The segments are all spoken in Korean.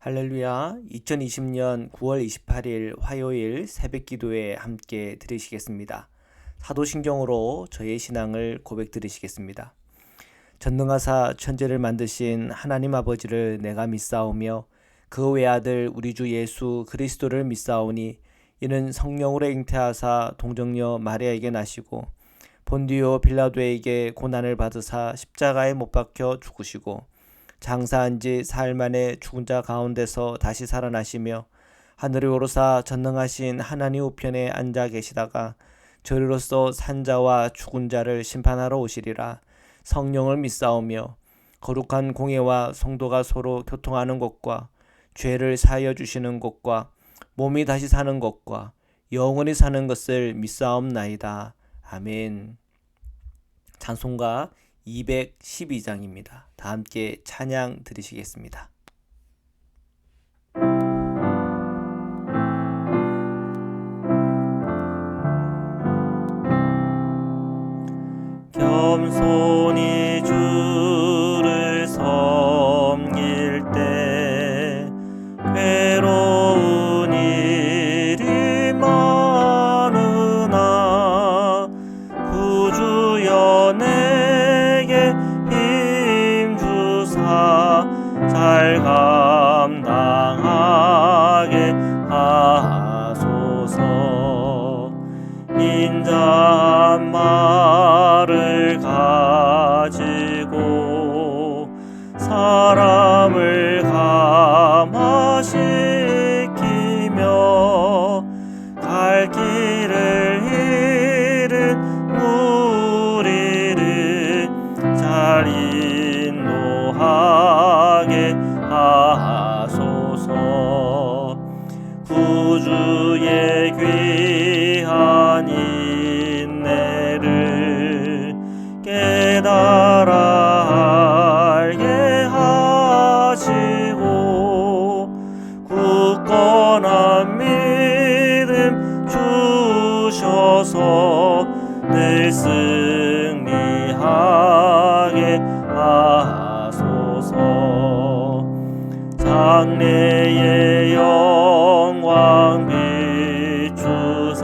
할렐루야. 2020년 9월 28일 화요일 새벽 기도에 함께 들으시겠습니다. 사도신경으로 저의 신앙을 고백 들으시겠습니다. 전능하사 천지를 만드신 하나님 아버지를 내가 믿사오며 그 외아들 우리 주 예수 그리스도를 믿사오니 이는 성령으로 잉태하사 동정녀 마리아에게 나시고 본디오 빌라도에게 고난을 받으사 십자가에 못 박혀 죽으시고 장사한 지 사흘 만에 죽은 자 가운데서 다시 살아나시며 하늘에 오르사 전능하신 하나님 우편에 앉아 계시다가 저리로서 산자와 죽은 자를 심판하러 오시리라. 성령을 믿사오며 거룩한 공회와 성도가 서로 교통하는 것과 죄를 사하여 주시는 것과 몸이 다시 사는 것과 영원히 사는 것을 믿사옵나이다. 아멘. 찬송가 212장입니다. 다 함께 찬양 드리시겠습니다. 겸손히 주를 섬길 때 괴로운 일이 많으나 구주여 내게 힘주사 잘 감당하게 하소서. 인자한 말을 가지고 사람을 감화시키며 갈 길을 잃은 무리를 잘 인도하게 하소서. 구주의 귀한 인내를 깨달아 알게 하시고 굳건한 믿음 주셔서 늘 승리하게 하소서. 장래의 영광 비추사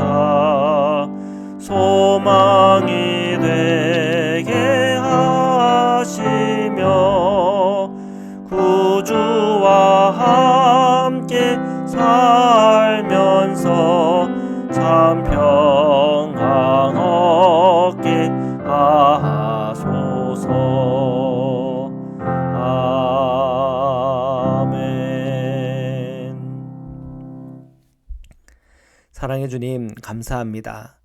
소망이 되게 하시며 구주와 함께 살면서 참 평강 얻게 하소서. 아멘. 사랑해 주님, 감사합니다.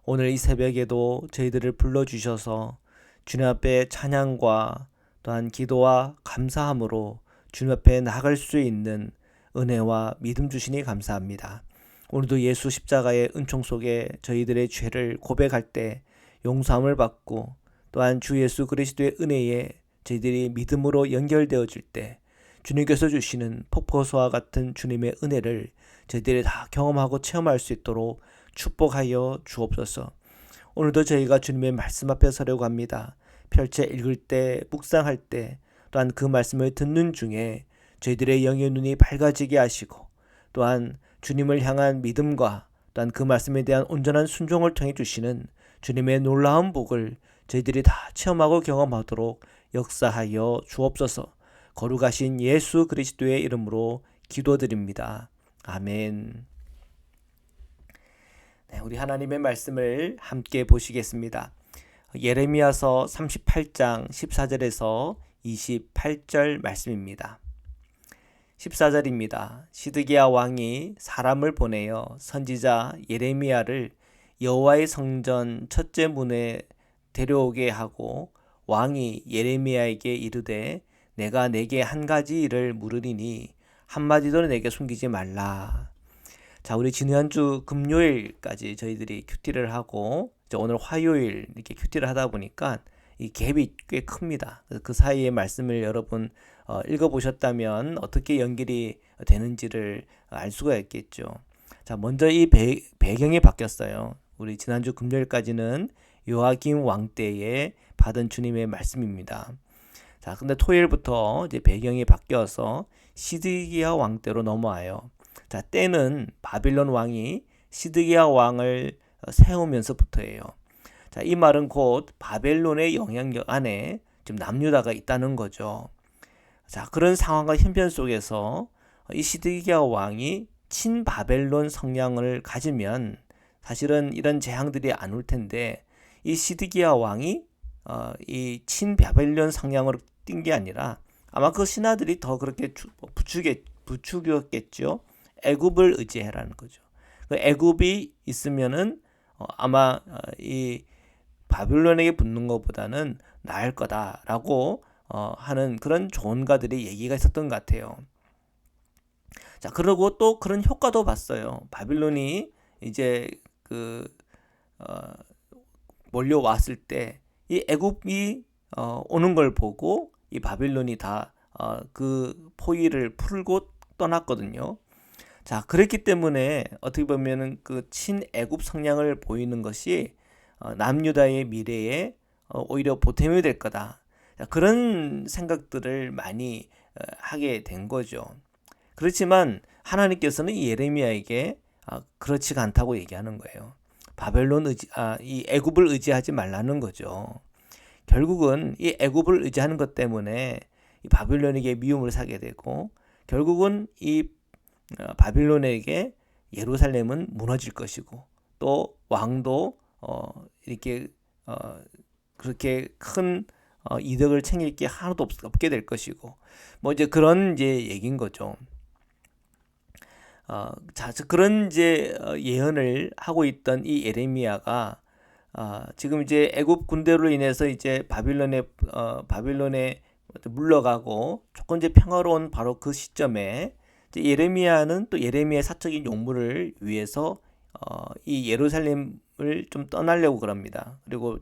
오늘 이 새벽에도 저희들을 불러주셔서 주님 앞에 찬양과 또한 기도와 감사함으로 주님 앞에 나갈 수 있는 은혜와 믿음 주시니 감사합니다. 오늘도 예수 십자가의 은총 속에 저희들의 죄를 고백할 때 용서함을 받고 또한 주 예수 그리스도의 은혜에 저희들이 믿음으로 연결되어질 때 주님께서 주시는 폭포수와 같은 주님의 은혜를 저희들이 다 경험하고 체험할 수 있도록 축복하여 주옵소서. 오늘도 저희가 주님의 말씀 앞에 서려고 합니다. 펼쳐 읽을 때, 묵상할 때, 또한 그 말씀을 듣는 중에 저희들의 영의 눈이 밝아지게 하시고 또한 주님을 향한 믿음과 또한 그 말씀에 대한 온전한 순종을 통해 주시는 주님의 놀라운 복을 저희들이 다 체험하고 경험하도록 역사하여 주옵소서. 거룩하신 예수 그리스도의 이름으로 기도드립니다. 아멘. 네, 우리 하나님의 말씀을 함께 보시겠습니다. 예레미야서 38장 14절에서 28절 말씀입니다. 14절입니다. 시드기야 왕이 사람을 보내어 선지자 예레미야를 여호와의 성전 첫째 문에 데려오게 하고 왕이 예레미야에게 이르되 내가 내게 한 가지 일을 물으리니 한마디도 내게 숨기지 말라. 자, 우리 지난주 금요일까지 저희들이 큐티를 하고 오늘 화요일 이렇게 큐티를 하다 보니까 이 갭이 꽤 큽니다. 그래서 그 사이의 말씀을 여러분 읽어보셨다면 어떻게 연결이 되는지를 알 수가 있겠죠. 자, 먼저 이 배경이 바뀌었어요. 우리 지난주 금요일까지는 요아김 왕 때에 받은 주님의 말씀입니다. 자, 근데 토요일부터 이제 배경이 바뀌어서 시드기야 왕 때로 넘어와요. 자, 때는 바빌론 왕이 시드기야 왕을 세우면서부터예요. 자, 이 말은 곧 바벨론의 영향력 안에 지금 남유다가 있다는 거죠. 자, 그런 상황과 형편 속에서 이 시드기야 왕이 친바벨론 성향을 가지면 사실은 이런 재앙들이 안 올 텐데, 이 시드기야 왕이 이 친바벨론 성향으로 뛴 게 아니라 아마 그 신하들이 더 그렇게 부추겼겠죠. 애굽을 의지해라는 거죠. 그 애굽이 있으면은 아마 이 바빌론에게 붙는 것보다는 나을 거다라고 하는 그런 조언가들의 얘기가 있었던 것 같아요. 자, 그리고 또 그런 효과도 봤어요. 바빌론이 이제 몰려왔을 때 이 애굽이 오는 걸 보고 이 바빌론이 다 그 포위를 풀고 떠났거든요. 자, 그랬기 때문에 어떻게 보면은 그 친애굽 성향을 보이는 것이 남유다의 미래에 오히려 보탬이 될 거다. 자, 그런 생각들을 많이 하게 된 거죠. 그렇지만 하나님께서는 이 예레미야에게 그렇지가 않다고 얘기하는 거예요. 이 애굽을 의지하지 말라는 거죠. 결국은 이 애굽을 의지하는 것 때문에 이 바빌론에게 미움을 사게 되고, 결국은 이 바빌론에게 예루살렘은 무너질 것이고, 또 왕도 이렇게 그렇게 큰 이득을 챙길 게 하나도 없게 될 것이고, 뭐 이제 그런 이제 얘기인 거죠. 자, 그런 이제 예언을 하고 있던 이 예레미야가 지금 이제 애굽 군대로 인해서 이제 바빌론에 물러가고 조금 이제 평화로운 바로 그 시점에 이제 예레미야는 또 예레미야의 사적인 용무를 위해서 이 예루살렘을 좀 떠나려고 그럽니다. 그리고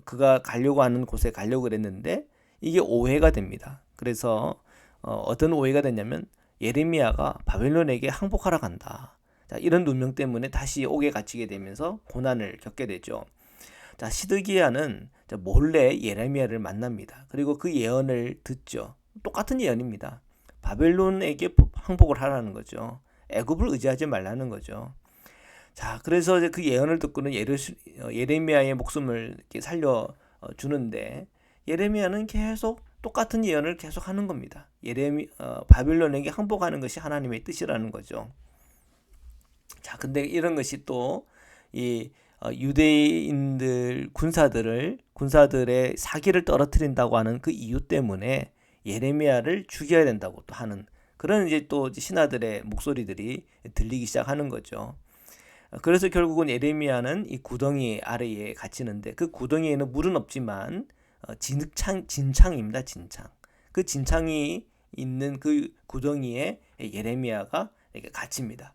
그가 가려고 하는 곳에 가려고 그랬는데 이게 오해가 됩니다. 그래서 어떤 오해가 됐냐면 예레미야가 바벨론에게 항복하러 간다. 자, 이런 누명 때문에 다시 옥에 갇히게 되면서 고난을 겪게 되죠. 자, 시드기야는 몰래 예레미야를 만납니다. 그리고 그 예언을 듣죠. 똑같은 예언입니다. 바벨론에게 항복을 하라는 거죠. 애굽을 의지하지 말라는 거죠. 자, 그래서 이제 그 예언을 듣고는 예레미야의 목숨을 이렇게 살려 주는데, 예레미야는 계속 똑같은 예언을 계속 하는 겁니다. 바빌론에게 항복하는 것이 하나님의 뜻이라는 거죠. 자, 근데 이런 것이 또 이 유대인들 군사들의 사기를 떨어뜨린다고 하는 그 이유 때문에 예레미야를 죽여야 된다고 또 하는 그런 이제 또 신하들의 목소리들이 들리기 시작하는 거죠. 그래서 결국은 예레미야는 이 구덩이 아래에 갇히는데, 그 구덩이에는 물은 없지만 진창입니다. 진창. 그 진창이 있는 그 구덩이에 예레미야가 이렇게 갇힙니다.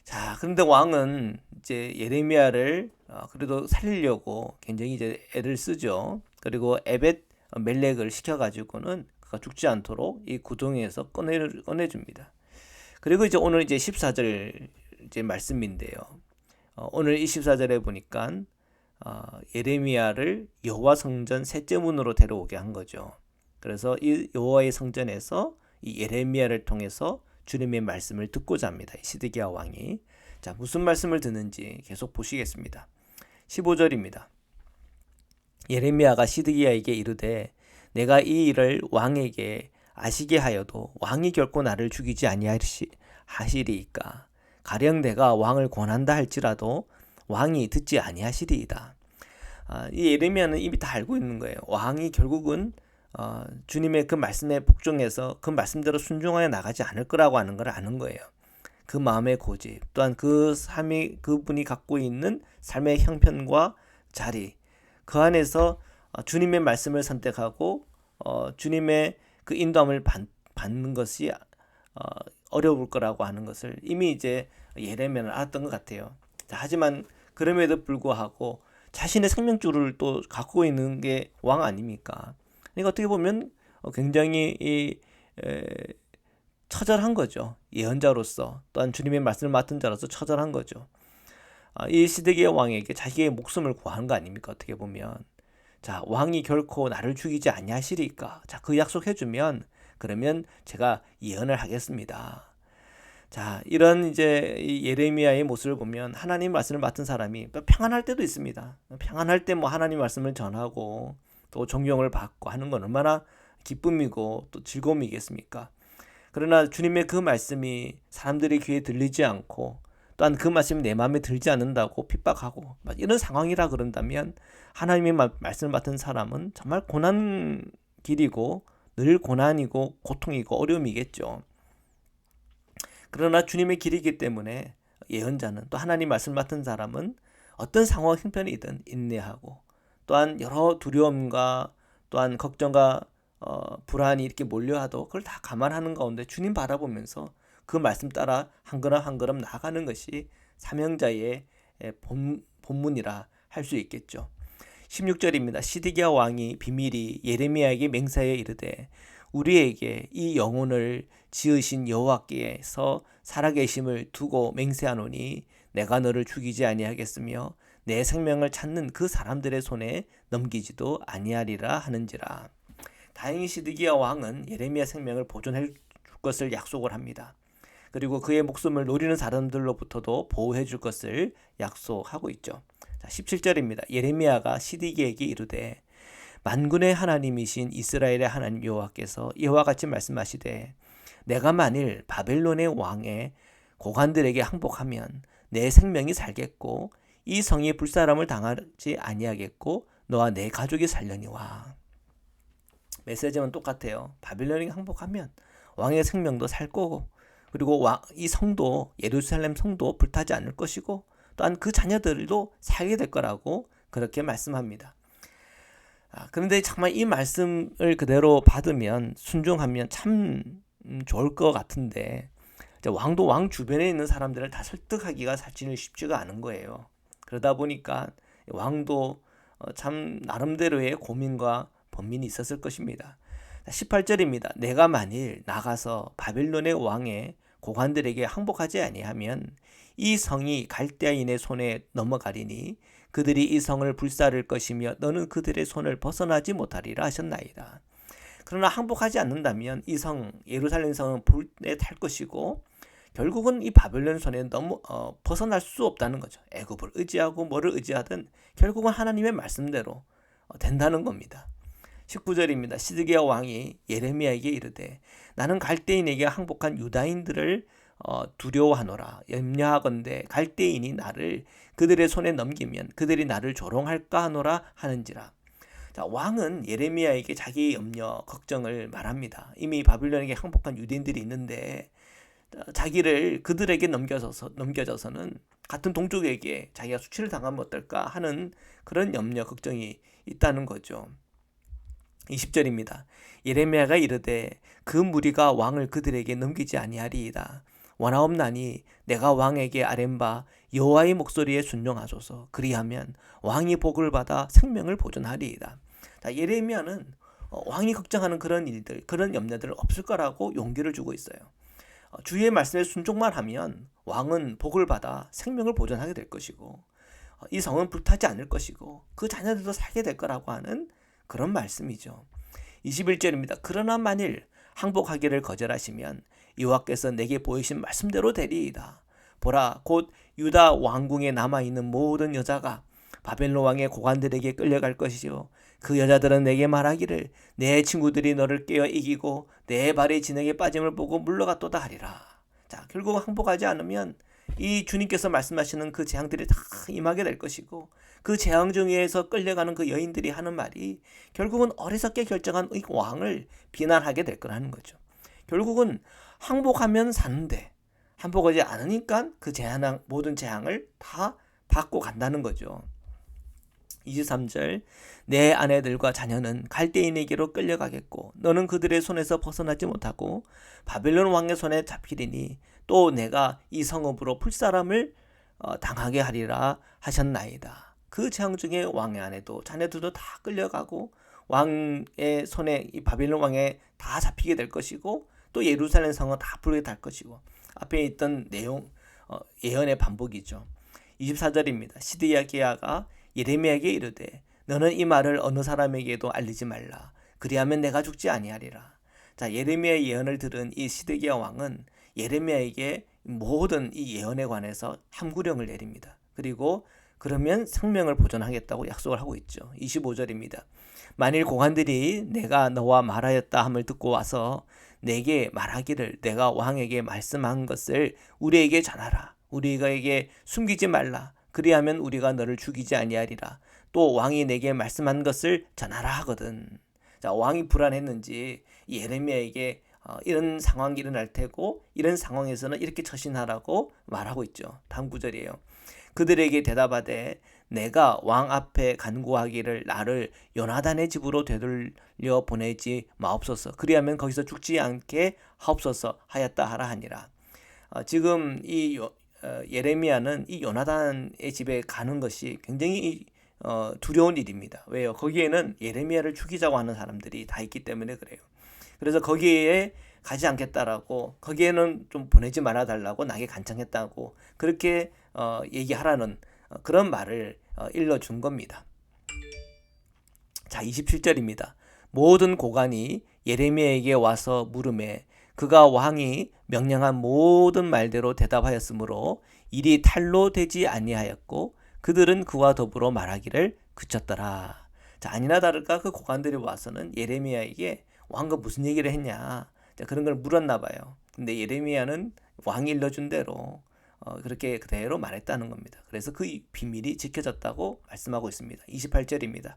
자, 그런데 왕은 이제 예레미야를 그래도 살리려고 굉장히 이제 애를 쓰죠. 그리고 에벳 멜렉을 시켜가지고는 그가 죽지 않도록 이 구덩이에서 꺼내줍니다. 그리고 이제 오늘 이제 14절 이제 말씀인데요. 오늘 24절에 보니까 예레미야를 여호와 성전 셋째 문으로 데려오게 한 거죠. 그래서 이 여호와의 성전에서 이 예레미야를 통해서 주님의 말씀을 듣고자 합니다. 시드기야 왕이. 자, 무슨 말씀을 듣는지 계속 보시겠습니다. 15절입니다. 예레미야가 시드기야에게 이르되 내가 이 일을 왕에게 아시게 하여도 왕이 결코 나를 죽이지 아니하시리이까. 가령 내가 왕을 권한다 할지라도 왕이 듣지 아니하시리이다. 이 예레미야는 이미 다 알고 있는 거예요. 왕이 결국은 주님의 그 말씀에 복종해서 그 말씀대로 순종하여 나가지 않을 거라고 하는 걸 아는 거예요. 그 마음의 고집, 또한 그 삶이 그분이 갖고 있는 삶의 형편과 자리, 그 안에서 주님의 말씀을 선택하고 주님의 그 인도함을 받는 것이 어려울 거라고 하는 것을 이미 이제 예레미야는 알았던 것 같아요. 자, 하지만 그럼에도 불구하고 자신의 생명줄을 또 갖고 있는 게 왕 아닙니까? 그러니까 어떻게 보면 굉장히 처절한 거죠. 예언자로서, 또한 주님의 말씀을 맡은 자로서 처절한 거죠. 이 시드기야 왕에게 자기의 목숨을 구하는 거 아닙니까? 어떻게 보면. 자, 왕이 결코 나를 죽이지 아니하시리까. 자, 그 약속해 주면 그러면 제가 예언을 하겠습니다. 자, 이런 이제 이 예레미야의 모습을 보면 하나님 말씀을 맡은 사람이 평안할 때도 있습니다. 평안할 때 뭐 하나님 말씀을 전하고 또 존경을 받고 하는 건 얼마나 기쁨이고 또 즐거움이겠습니까? 그러나 주님의 그 말씀이 사람들의 귀에 들리지 않고 또한 그 말씀이 내 마음에 들지 않는다고 핍박하고 이런 상황이라 그런다면 하나님의 말씀을 맡은 사람은 정말 고난 길이고 늘 고난이고 고통이고 어려움이겠죠. 그러나 주님의 길이기 때문에 예언자는 또 하나님 말씀 맡은 사람은 어떤 상황 형편이든 인내하고 또한 여러 두려움과 또한 걱정과 불안이 이렇게 몰려와도 그걸 다 감안하는 가운데 주님 바라보면서 그 말씀 따라 한 걸음 한 걸음 나아가는 것이 사명자의 본문이라 할 수 있겠죠. 16절입니다. 시드기야 왕이 비밀이 예레미야에게 맹세하여 이르되 우리에게 이 영혼을 지으신 여호와께서 살아계심을 두고 맹세하노니 내가 너를 죽이지 아니하겠으며 내 생명을 찾는 그 사람들의 손에 넘기지도 아니하리라 하는지라. 다행히 시드기야 왕은 예레미야 생명을 보존해 줄 것을 약속을 합니다. 그리고 그의 목숨을 노리는 사람들로부터도 보호해 줄 것을 약속하고 있죠. 17절입니다. 예레미야가 시드기야에게 이르되 만군의 하나님이신 이스라엘의 하나님 여호와께서 이와 같이 말씀하시되 내가 만일 바벨론의 왕의 고관들에게 항복하면 내 생명이 살겠고 이 성이 불사람을 당하지 아니하겠고 너와 내 가족이 살려니와. 메시지는 똑같아요. 바벨론에게 항복하면 왕의 생명도 살 거고 그리고 이 성도 예루살렘 성도 불타지 않을 것이고 또한 그 자녀들도 살게 될 거라고 그렇게 말씀합니다. 그런데 정말 이 말씀을 그대로 받으면 순종하면 참 좋을 것 같은데 왕도 왕 주변에 있는 사람들을 다 설득하기가 사실 쉽지가 않은 거예요. 그러다 보니까 왕도 참 나름대로의 고민과 번민이 있었을 것입니다. 18절입니다. 내가 만일 나가서 바벨론의 왕의 고관들에게 항복하지 아니하면 이 성이 갈대아인의 손에 넘어가리니 그들이 이 성을 불사를 것이며 너는 그들의 손을 벗어나지 못하리라 하셨나이다. 그러나 항복하지 않는다면 이 성 예루살렘 성은 불에 탈 것이고 결국은 이 바벨론 손에 벗어날 수 없다는 거죠. 애굽을 의지하고 뭐를 의지하든 결국은 하나님의 말씀대로 된다는 겁니다. 19절입니다. 시드기야 왕이 예레미야에게 이르되 나는 갈대인에게 항복한 유다인들을 두려워하노라. 염려하건대 갈대인이 나를 그들의 손에 넘기면 그들이 나를 조롱할까 하노라 하는지라. 자, 왕은 예레미야에게 자기의 염려, 걱정을 말합니다. 이미 바빌론에게 항복한 유대인들이 있는데 자기를 그들에게 넘겨져서는 같은 동족에게 자기가 수치를 당하면 어떨까 하는 그런 염려, 걱정이 있다는 거죠. 20절입니다. 예레미야가 이르되 그 무리가 왕을 그들에게 넘기지 아니하리이다. 원하옵나니 내가 왕에게 아뢰바 여호와의 목소리에 순종하소서. 그리하면 왕이 복을 받아 생명을 보존하리이다. 자, 예레미야는 왕이 걱정하는 그런 일들, 그런 염려들 없을 거라고 용기를 주고 있어요. 주의 말씀에 순종만 하면 왕은 복을 받아 생명을 보존하게 될 것이고 이 성은 불타지 않을 것이고 그 자녀들도 살게 될 거라고 하는 그런 말씀이죠. 21절입니다. 그러나 만일 항복하기를 거절하시면 여호와께서 내게 보이신 말씀대로 되리이다. 보라, 곧 유다 왕궁에 남아있는 모든 여자가 바벨론 왕의 고관들에게 끌려갈 것이요 그 여자들은 내게 말하기를 내 친구들이 너를 깨어 이기고 내 발의 진흙에 빠짐을 보고 물러갔도다 하리라. 자, 결국 항복하지 않으면 이 주님께서 말씀하시는 그 재앙들이 다 임하게 될 것이고 그 재앙 중에서 끌려가는 그 여인들이 하는 말이 결국은 어리석게 결정한 이 왕을 비난하게 될 거라는 거죠. 결국은 항복하면 사는데 항복하지 않으니까 그 모든 재앙을 다 받고 간다는 거죠. 23절 내 아내들과 자녀는 갈대인에게로 끌려가겠고 너는 그들의 손에서 벗어나지 못하고 바벨론 왕의 손에 잡히리니 또 내가 이 성읍으로 풀사람을 당하게 하리라 하셨나이다. 그 재앙 중에 왕의 아내도 자녀들도 다 끌려가고 왕의 손에 이 바벨론 왕에 다 잡히게 될 것이고 또 예루살렘 성은 다 불게 될 것이고 앞에 있던 내용 예언의 반복이죠. 24절입니다. 시드기야가 예레미야에게 이르되 너는 이 말을 어느 사람에게도 알리지 말라. 그리하면 내가 죽지 아니하리라. 자, 예레미야의 예언을 들은 이 시드기야 왕은 예레미야에게 모든 이 예언에 관해서 함구령을 내립니다. 그리고 그러면 생명을 보존하겠다고 약속을 하고 있죠. 25절입니다. 만일 고관들이 내가 너와 말하였다 함을 듣고 와서 내게 말하기를 내가 왕에게 말씀한 것을 우리에게 전하라. 우리에게 숨기지 말라. 그리하면 우리가 너를 죽이지 아니하리라. 또 왕이 내게 말씀한 것을 전하라 하거든. 자, 왕이 불안했는지 예레미야에게 이런 상황이 일어날 테고 이런 상황에서는 이렇게 처신하라고 말하고 있죠. 다음 구절이에요. 그들에게 대답하되 내가 왕 앞에 간구하기를 나를 요나단의 집으로 되돌려 보내지 마옵소서. 그리하면 거기서 죽지 않게 하옵소서 하였다 하라 하니라. 지금 이 예레미야는 이 요나단의 집에 가는 것이 굉장히 두려운 일입니다. 왜요? 거기에는 예레미야를 죽이자고 하는 사람들이 다 있기 때문에 그래요. 그래서 거기에 가지 않겠다라고, 거기에는 좀 보내지 말아달라고 나에게 간청했다고 그렇게 얘기하라는 그런 말을 일러준 겁니다. 자, 27절입니다. 모든 고관이 예레미야에게 와서 물으매 그가 왕이 명령한 모든 말대로 대답하였으므로 일이 탈로 되지 아니하였고 그들은 그와 더불어 말하기를 그쳤더라. 자, 아니나 다를까 그 고관들이 와서는 예레미야에게 왕과 무슨 얘기를 했냐, 자, 그런 걸 물었나 봐요. 근데 예레미야는 왕이 일러준 대로 그렇게 그대로 말했다는 겁니다. 그래서 그 비밀이 지켜졌다고 말씀하고 있습니다. 28절입니다.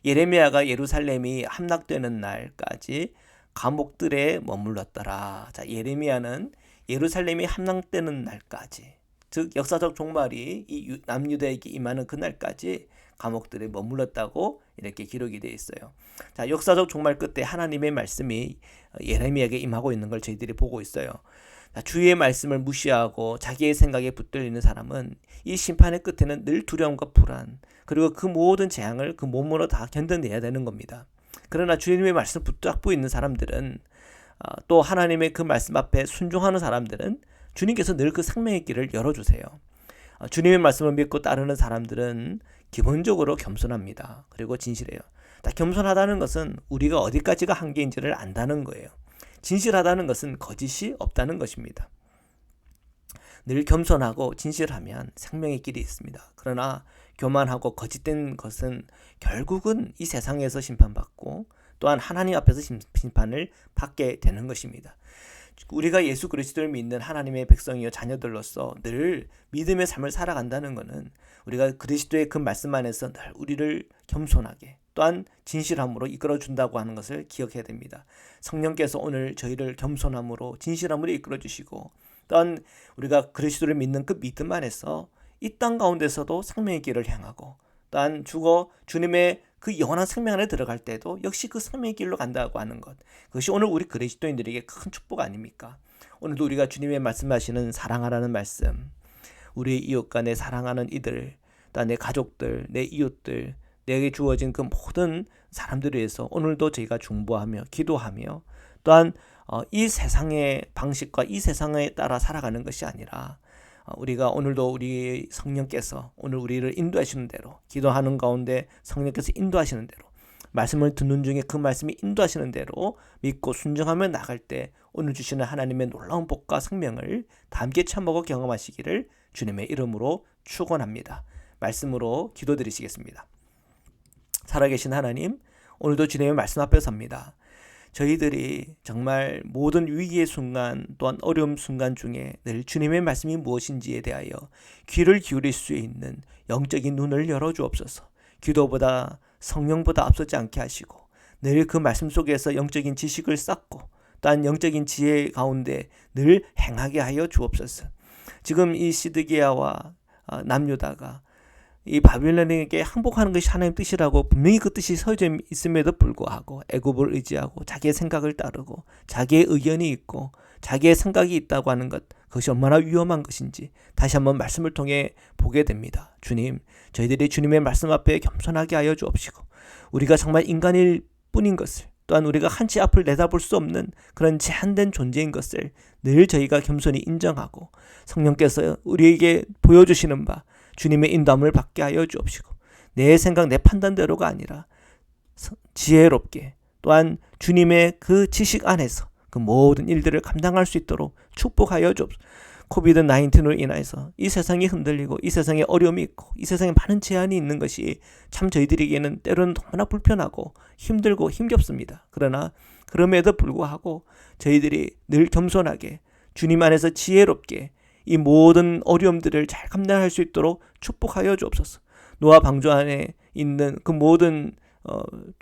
예레미야가 예루살렘이 함락되는 날까지 감옥들에 머물렀더라. 자, 예레미야는 예루살렘이 함락되는 날까지, 즉 역사적 종말이 이 남유다에게 임하는 그날까지 감옥들에 머물렀다고 이렇게 기록이 되어 있어요. 자, 역사적 종말 끝에 하나님의 말씀이 예레미야에게 임하고 있는 걸 저희들이 보고 있어요. 자, 주의 말씀을 무시하고 자기의 생각에 붙들리는 사람은 이 심판의 끝에는 늘 두려움과 불안, 그리고 그 모든 재앙을 그 몸으로 다 견뎌내야 되는 겁니다. 그러나 주님의 말씀 붙잡고 있는 사람들은, 또 하나님의 그 말씀 앞에 순종하는 사람들은 주님께서 늘 그 생명의 길을 열어주세요. 주님의 말씀을 믿고 따르는 사람들은 기본적으로 겸손합니다. 그리고 진실해요. 겸손하다는 것은 우리가 어디까지가 한계인지를 안다는 거예요. 진실하다는 것은 거짓이 없다는 것입니다. 늘 겸손하고 진실하면 생명의 길이 있습니다. 그러나 교만하고 거짓된 것은 결국은 이 세상에서 심판받고 또한 하나님 앞에서 심판을 받게 되는 것입니다. 우리가 예수 그리스도를 믿는 하나님의 백성이요 자녀들로서 늘 믿음의 삶을 살아간다는 것은 우리가 그리스도의 그 말씀 안에서 늘 우리를 겸손하게 또한 진실함으로 이끌어준다고 하는 것을 기억해야 됩니다. 성령께서 오늘 저희를 겸손함으로 진실함으로 이끌어주시고 또한 우리가 그리스도를 믿는 그 믿음 안에서 이 땅 가운데서도 생명의 길을 향하고 또한 죽어 주님의 그 영원한 생명 안에 들어갈 때도 역시 그 생명의 길로 간다고 하는 것, 그것이 오늘 우리 그리스도인들에게 큰 축복 아닙니까? 오늘도 우리가 주님의 말씀하시는 사랑하라는 말씀, 우리 이웃과 내 사랑하는 이들, 또한 내 가족들, 내 이웃들, 내게 주어진 그 모든 사람들을 위해서 오늘도 저희가 중보하며 기도하며 또한 이 세상의 방식과 이 세상에 따라 살아가는 것이 아니라 우리가 오늘도 우리 성령께서 오늘 우리를 인도하시는 대로, 기도하는 가운데 성령께서 인도하시는 대로, 말씀을 듣는 중에 그 말씀이 인도하시는 대로 믿고 순종하며 나갈 때 오늘 주시는 하나님의 놀라운 복과 생명을 다 함께 참먹어 경험하시기를 주님의 이름으로 축원합니다. 말씀으로 기도드리시겠습니다. 살아계신 하나님, 오늘도 주님의 말씀 앞에 섭니다. 저희들이 정말 모든 위기의 순간 또한 어려움 순간 중에 늘 주님의 말씀이 무엇인지에 대하여 귀를 기울일 수 있는 영적인 눈을 열어주옵소서. 기도보다 성령보다 앞서지 않게 하시고 늘 그 말씀 속에서 영적인 지식을 쌓고 또한 영적인 지혜 가운데 늘 행하게 하여 주옵소서. 지금 이 시드기야와 남유다가 이 바빌론에게 항복하는 것이 하나님 뜻이라고 분명히 그 뜻이 서져 있음에도 불구하고 애굽을 의지하고 자기의 생각을 따르고 자기의 의견이 있고 자기의 생각이 있다고 하는 것, 그것이 얼마나 위험한 것인지 다시 한번 말씀을 통해 보게 됩니다. 주님, 저희들이 주님의 말씀 앞에 겸손하게 하여 주옵시고 우리가 정말 인간일 뿐인 것을, 또한 우리가 한치 앞을 내다볼 수 없는 그런 제한된 존재인 것을 늘 저희가 겸손히 인정하고 성령께서 우리에게 보여주시는 바 주님의 인도함을 받게 하여 주옵시고 내 생각, 내 판단대로가 아니라 지혜롭게 또한 주님의 그 지식 안에서 그 모든 일들을 감당할 수 있도록 축복하여 주옵소서. 코비드 19으로 인해서 이 세상이 흔들리고 이 세상에 어려움이 있고 이 세상에 많은 제한이 있는 것이 참 저희들에게는 때로는 너무나 불편하고 힘들고 힘겹습니다. 그러나 그럼에도 불구하고 저희들이 늘 겸손하게 주님 안에서 지혜롭게 이 모든 어려움들을 잘 감당할 수 있도록 축복하여 주옵소서. 노아 방주 안에 있는 그 모든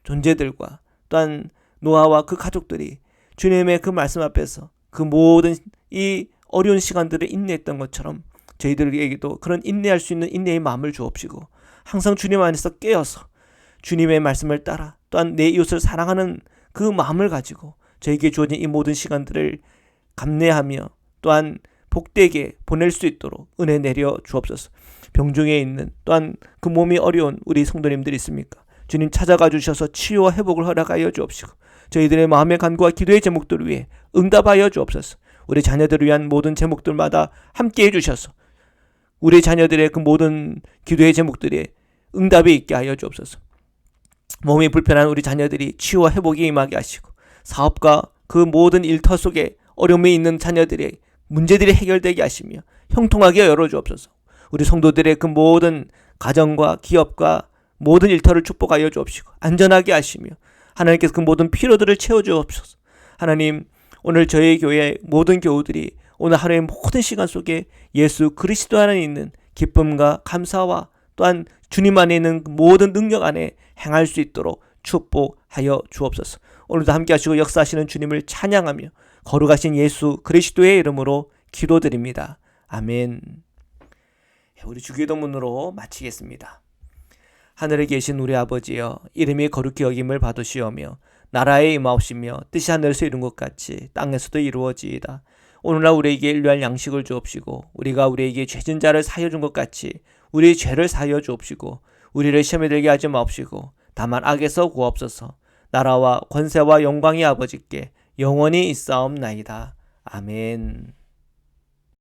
존재들과 또한 노아와 그 가족들이 주님의 그 말씀 앞에서 그 모든 이 어려운 시간들을 인내했던 것처럼 저희들에게도 그런 인내할 수 있는 인내의 마음을 주옵시고 항상 주님 안에서 깨어서 주님의 말씀을 따라 또한 내 이웃을 사랑하는 그 마음을 가지고 저에게 주어진 이 모든 시간들을 감내하며 또한 복되게 보낼 수 있도록 은혜 내려 주옵소서. 병중에 있는 또한 그 몸이 어려운 우리 성도님들이 있습니까? 주님 찾아가 주셔서 치유와 회복을 허락하여 주옵시고 저희들의 마음의 간구와 기도의 제목들을 위해 응답하여 주옵소서. 우리 자녀들을 위한 모든 제목들마다 함께 해주셔서 우리 자녀들의 그 모든 기도의 제목들에 응답이 있게 하여 주옵소서. 몸이 불편한 우리 자녀들이 치유와 회복이 임하게 하시고 사업과 그 모든 일터 속에 어려움이 있는 자녀들의 문제들이 해결되게 하시며 형통하게 열어주옵소서. 우리 성도들의 그 모든 가정과 기업과 모든 일터를 축복하여 주옵시고 안전하게 하시며 하나님께서 그 모든 필요들을 채워주옵소서. 하나님, 오늘 저희 교회 모든 교우들이 오늘 하루의 모든 시간 속에 예수 그리스도 안에 있는 기쁨과 감사와 또한 주님 안에 있는 모든 능력 안에 행할 수 있도록 축복하여 주옵소서. 오늘도 함께 하시고 역사하시는 주님을 찬양하며 거룩하신 예수 그리스도의 이름으로 기도드립니다. 아멘. 우리 주기도문으로 마치겠습니다. 하늘에 계신 우리 아버지여, 이름이 거룩히 여김을 받으시오며 나라에 임하옵시며 뜻이 하늘에서 이룬 것 같이 땅에서도 이루어지이다. 오늘날 우리에게 일용할 양식을 주옵시고 우리가 우리에게 죄진 자를 사하여 준 것 같이 우리의 죄를 사하여 주옵시고 우리를 시험에 들게 하지 마옵시고 다만 악에서 구하옵소서. 나라와 권세와 영광이 아버지께 영원히 있사옵나이다. 아멘.